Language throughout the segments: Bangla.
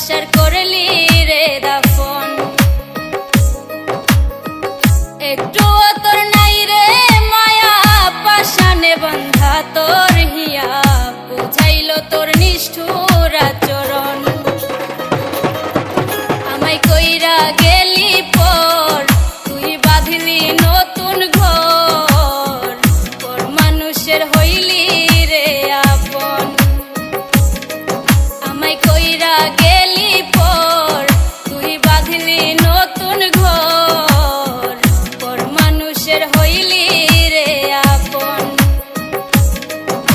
ভালোবাসার করলি রে দাফন। একটুও তোর নাই রে মায়া, পাশানে বন্ধা তোর হিয়া, বুঝাইলো তোর নিষ্ঠুর আচরণ। আমায় কইরা গেলি পর, তুই বাঁধলি নতুন ঘর, পর মানুষের হইলি রে আপন। আমায় কইরা গেলি পর, তুই বাঁধলি নতুন ঘর, পর মানুষের হইলি রে আপন।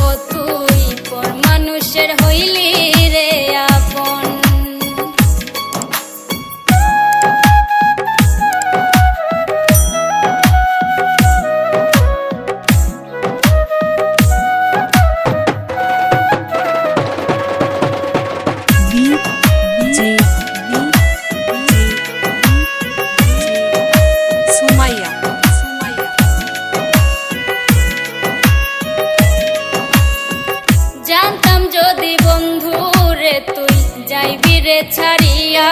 ও তুই পর মানুষের হইলি রে আপন। জানতাম যদি বন্ধু রে তুই যাইবি রে ছাড়িয়া,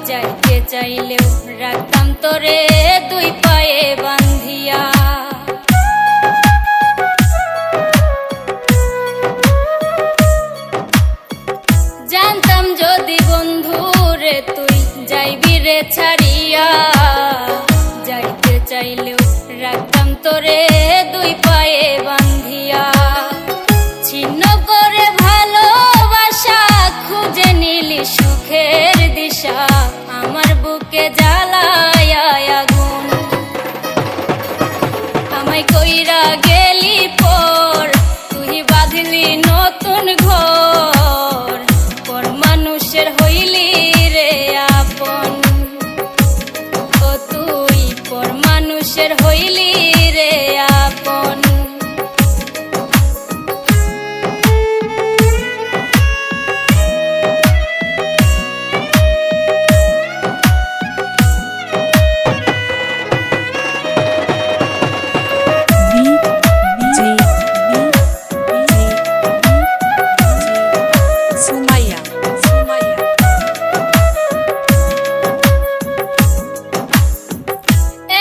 যাইতে চাইলেও রাখতাম তোরে দুই পায়ে বান্ধিয়া। জানতাম যদি বন্ধু রে তুই যাইবি রে ছাড়িয়া, যাইতে চাইলেও রাখতাম তোরে দুই পায়ে বান্ধিয়া। ছিন্ন করে ভালোবাসা, খুঁজে নিলি সুখের দিশা, আমার বুকে জ্বালায় আগুন। আমায় কইরা গেলি পর, তুই বাঁধলি নতুন ঘর, পর মানুষের হইলি রে আপন। ও তুই পর মানুষের হইলি রে আপন।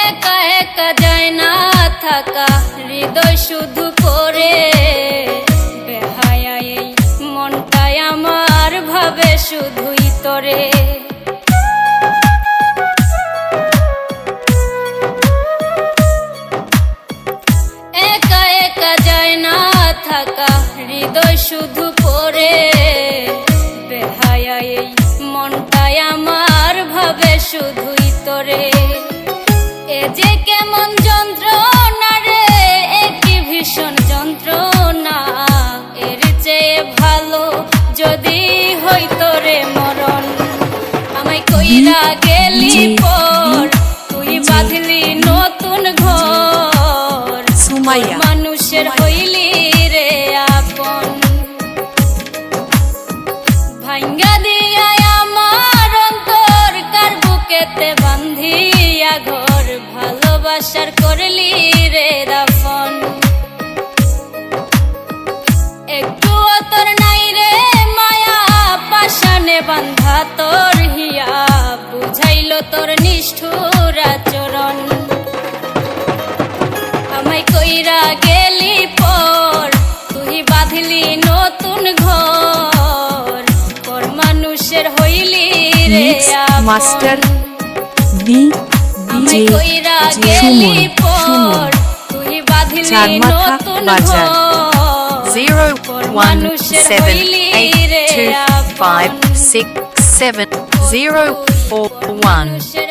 একা একা যায় না থাকা, হৃদয় শুধু পড়ে বেহায়া, এই মনটাই আমার ভাবে শুধুই তোরে। একা একা যায় না থাকা, হৃদয় শুধু পড়ে বেহায়া, এই মনটাই আমার ভাবে শুধুই তোরে। এ যে কেমন যন্ত্রণা রে, একই ভীষণ যন্ত্রণা, এর চেয়ে ভালো যদি হইতো রে মরণ। আমায় কইরা গেলি পর, তুই বাঁধলি নতুন ঘর, মানুষের হইলি রে আপন। ভাঙ্গা দিয়া আমার অন্তর, কার বুকেতে বান্ধিয়া ঘর, ভালোবাসার করলি রে দাফন। একটুও তোর নাই রে মায়া, পাশানে বান্ধা তোর হিয়া, বুঝাইলো তোর নিষ্ঠুর আচরণ। আমায় কইরা গেলি পর, তুই বাঁধলি নতুন ঘর, পর মানুষের হইলি রে আপন। আমায় কইরা গেলি পর, তুই বাঁধলি নতুন ঘর, পর মানুষের হইলি রে আপন। 01782570441